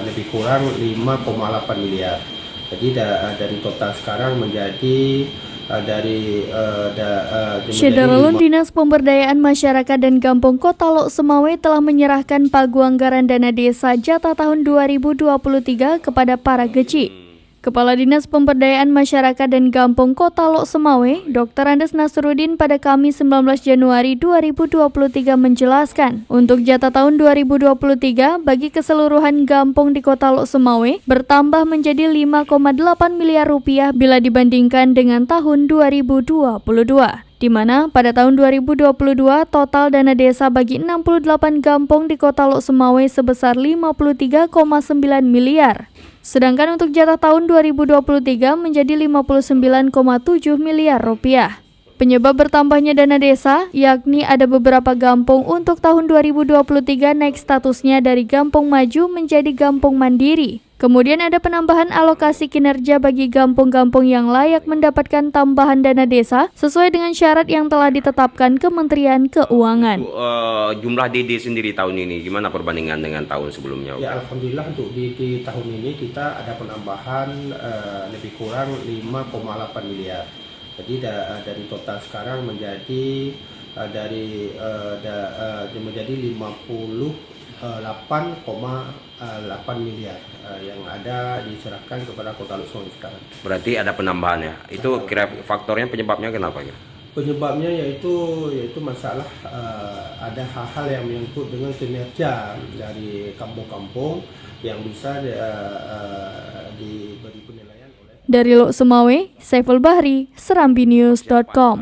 lebih kurang 5,8 miliar. Jadi dari total sekarang menjadi Syederalun Dinas Pemberdayaan Masyarakat dan Kampung Kota Lok Semawe telah menyerahkan pagu anggaran dana desa jatah tahun 2023 kepada para geci. Kepala Dinas Pemberdayaan Masyarakat dan Kampung Kota Lok Semawe, Dr. Andes Nasruddin pada Kamis 19 Januari 2023 menjelaskan, untuk jatah tahun 2023 bagi keseluruhan kampung di Kota Lok Semawe bertambah menjadi 5,8 miliar rupiah bila dibandingkan dengan tahun 2022. Di mana pada tahun 2022 total dana desa bagi 68 kampung di Kota Lok Semawe sebesar 53,9 miliar. Sedangkan untuk jatah tahun 2023 menjadi 59,7 miliar rupiah. Penyebab bertambahnya dana desa, yakni ada beberapa kampung untuk tahun 2023 naik statusnya dari kampung maju menjadi kampung mandiri. Kemudian ada penambahan alokasi kinerja bagi kampung-kampung yang layak mendapatkan tambahan dana desa sesuai dengan syarat yang telah ditetapkan Kementerian Keuangan. Jumlah DD sendiri tahun ini gimana perbandingan dengan tahun sebelumnya? Ya, alhamdulillah untuk di tahun ini kita ada penambahan lebih kurang 5,8 miliar. Jadi dari total sekarang menjadi menjadi 58,8 miliar yang ada diserahkan kepada Kota Lok Semawe sekarang. Berarti ada penambahan ya. Itu kira faktornya penyebabnya kenapa ya? Penyebabnya yaitu masalah ada hal-hal yang menyangkut dengan kinerja dari kampung-kampung yang bisa diberi penilaian oleh. Dari Lok Semawe, Saiful Bahri, SerambiNews.com.